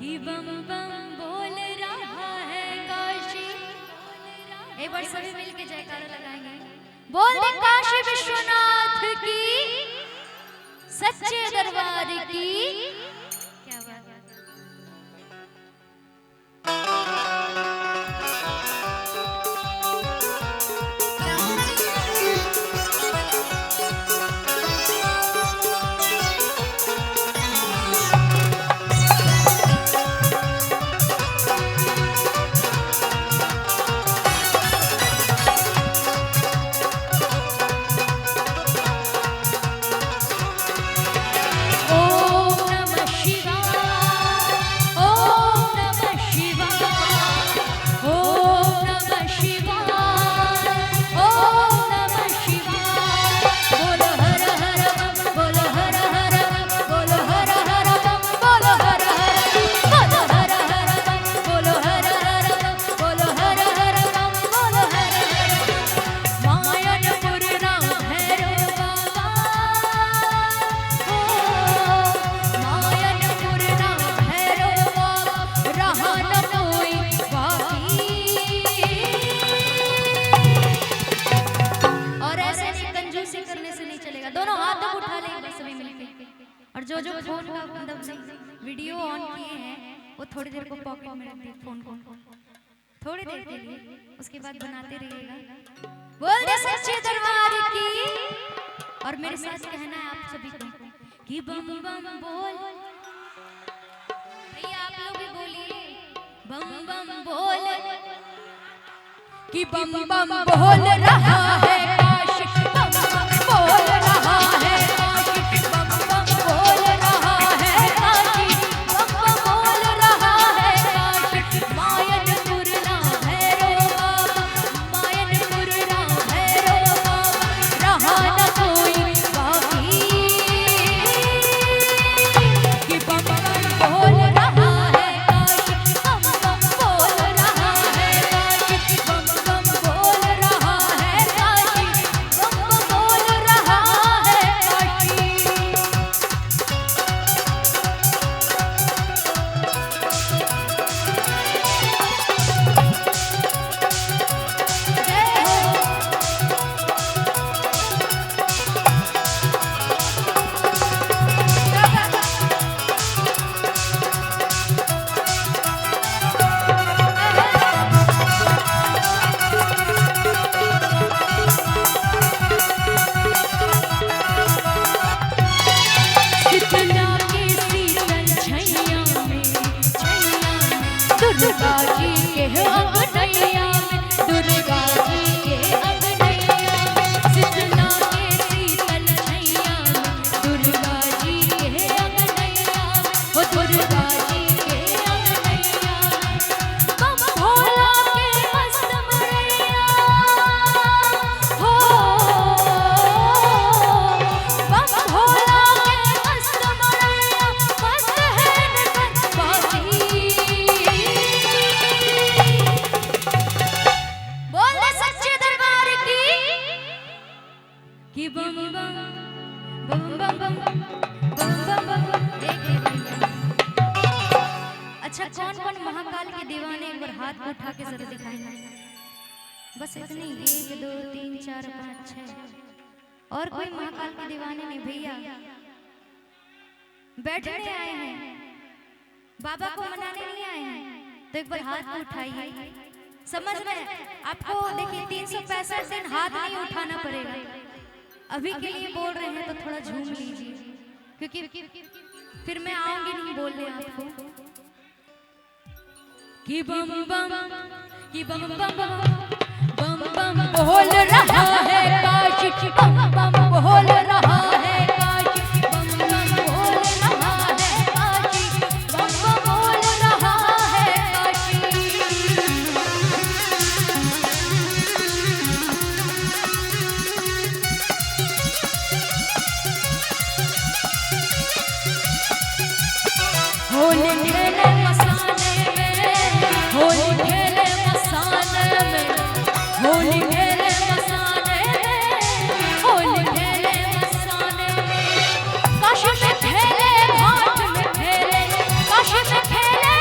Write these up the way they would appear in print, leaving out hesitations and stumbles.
कि बम बम बोल रहा है काशी। एक बार सभी मिलके जयकारा लगाएंगे। बोल दे काशी विश्वनाथ की, सच्चे दरबार की। क्या बात है। और जो जो फोन का मतलब वीडियो ऑन किए हैं वो थोड़ी देर को पॉकेट में रख दे फोन को थोड़ी देर के लिए, उसके बाद बनाते रहिएगा। बोल दे सच्चे दरबार की। और मेरे साथ कहना है आप सभी को कि बम बम बोल। भैया आप लोग भी बोलिए बम बम बोल। कि बम बम बोल रहा है काशी, बम बम बोल रहा है काशी, बम बम बोल रहा है काशी, बम बम बोल रहा है काशी। मायनपुर ना भैरव बाबा, मायनपुर ना भैरव बाबा, रहा न कोई बाकी। कि बम बम बोल रहा है काशी, बम बम बोल रहा है काशी, बम बम बोल रहा है काशी, बम बम बोल रहा है काशी। जय हो। शीतला के शीतल छैया में, दुर्गा जी के अंगनैया में, दुर्गा जी के अंगनैया में। शीतला के शीतल छैया में, दुर्गा जी के अंगनैया में, हो दुर्गा जी के अंगनैया में। बम भोला के मस्त मरैया हो, बम भोला के मस्त मरैया, मस्त है नगर बासी। बोल दे सच्चे दरबार की। कि बम बम बम बम बम बम बम बम। एक अच्छा कौन कौन महाकाल के दीवाने एक बार हाथ को उठा के जरा दिखाएंगे। बस इतनी 1 2 3 4 5 6। और कोई महाकाल के दीवाने नहीं भैया, बैठने आए हैं, बाबा को मनाने नहीं आए हैं। तो एक बार हाथ को उठाइए। समझ में आपको देखिए 365 दिन हाथ नहीं उठाना पड़ेगा। अभी के लिए बोल रहे हैं तो थोड़ा झूम लीजिए, क्योंकि फिर मैं आऊंगी नहीं बोलने आपको। कि बम बम, कि बम बम बम बम बम बोल रहा है काशी, बम बम बोल रहा है काशी, बम बम बोल रहा है काशी, बम बम बोल रहा है काशी। होली खेले मसाने में, होली खेले मसाने में, होली खेले मसाने में, होली खेले मसाने में। काशी में खेले, घाट में खेले, काशी में खेले,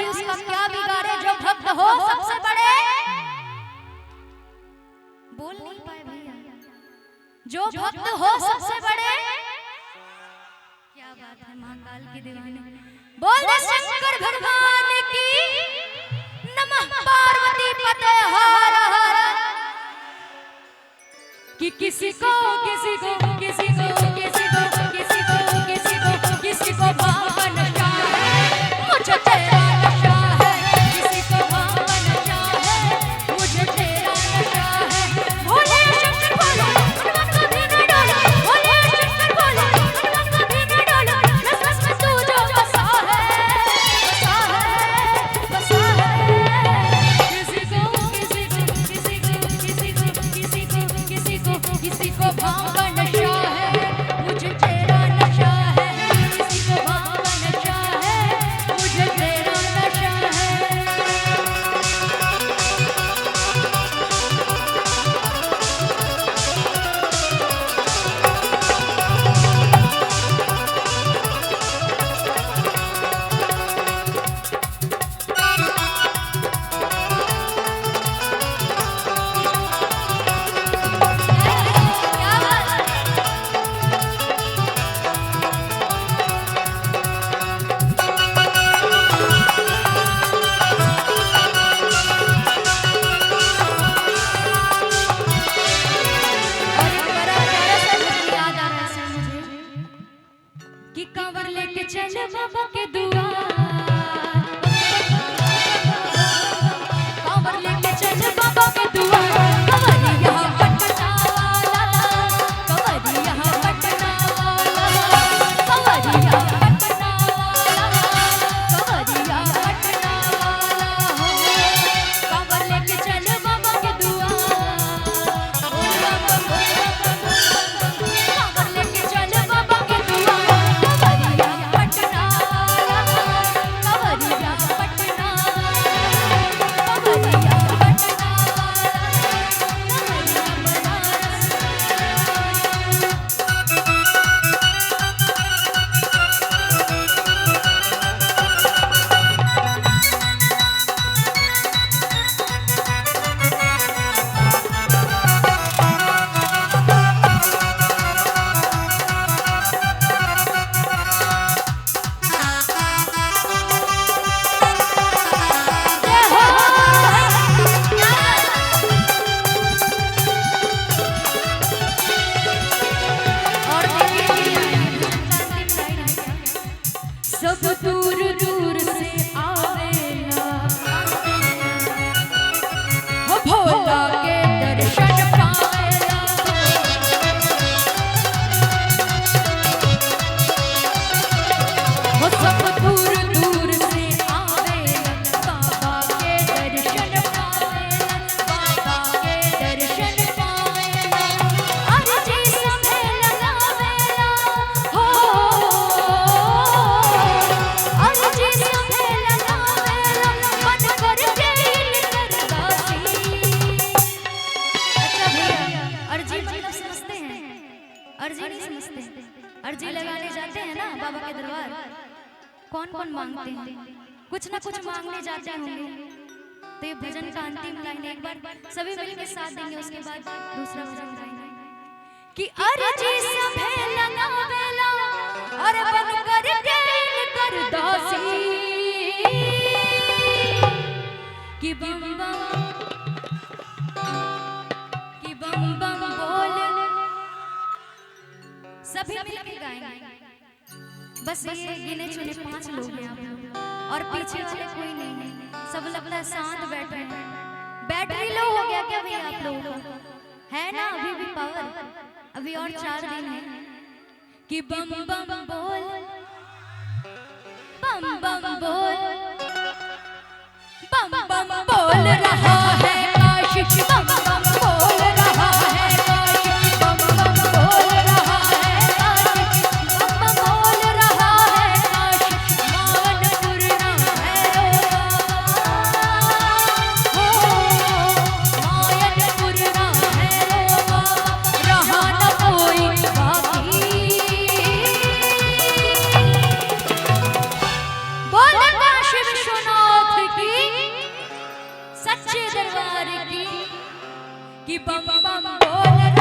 उसका क्या बिगाड़े, जो भक्त हो सबसे बड़े। बोल नहीं पाए भैया, जो भक्त हो सबसे बड़े। क्या बात है, महाकाल की दीवानी। बोल दे शंकर भगवान की नमः, पार्वती पते हर हर। कि किसी को किसी को किसी को किसी को किसी को किसी को किसी को भाव नशा है, मुझे तेरा नशा है। किसी को भाव नशा है, मुझे तेरा नशा है। भोले शंकर बोलो, हनुमान को भी न डोलो। भोले शंकर बोलो, हनुमान को भी न डोलो। रस रस में तू जो बसा है, बसा है, बसा है। किसी को किसी को किसी को किसी को किसी को किसी को किसी को भाव नशा है, मुझे तेरा नशा है। किसी को भाव नशा है, मुझे तेरा नशा है। क्या बात है। और एक बड़ा प्यारा सा भजन याद आ रहा है सर मुझे, कि कांवर लेके चल बाबा के दुआर। कांवर लेके चल बाबा के दुआर। कंवरिया पटना वाला, कंवरिया पटना वाला, कंवरिया पटना वाला, कंवरिया पटना वाला हो। कांवर लेके चल बाबा के दुआर। कांवर लेके चल बाबा के दुआर। कंवरिया पटना वाला, कंवरिया पटना वाला, कंवरिया पटना और सब दूर दूर से आवेला, हो भोला के दर्शन पावेला। हो सब दूर दूर से आवेला, बाबा के दर्शन पावेला, बाबा के दर्शन पावेला। अर्जी सभे लगावेला, हो अर्जी सभे लगावेला, मन करके इनकर दासी। अच्छा भैया, अर्जी मतलब समझते हैं? अर्जी नहीं समझते। अर्जी लगाने जाते हैं ना बाबा के दरबार, कौन कौन मांगते हैं? कुछ ना कुछ मांगने जाते होंगे। तो ये भजन का अंतिम लाइन एक बार सभी मिलकर साथ देंगे, उसके बाद दूसरा भजन गाएंगे। कि अर्जी सभे लगावेला, अरे बन करके इनकर दासी। कि बम बम, कि बम बम बोल। सभी मिलकर गाएंगे। बस ये गिने चुने 5 लोग हैं आप लोग, और पीछे वाले कोई नहीं है। सब लगता है शांत बैठे हैं। बैटरी लो हो गया क्या भैया आप लोगों को? है ना अभी भी पावर? अभी और 4 दिन है। कि बम बम बोल, बम बम बोल, बम बम बोल रहा है काशी। बम बम बोल रहा है काशी। बम बम बोल रहा है काशी। बम बम बोल रहा है काशी। मानपुर ना है हो, मायनपुर ना है रहा न कोई बाकी। बोल काशी विश्वनाथ सच्चे दरबार की कि बम बम बोल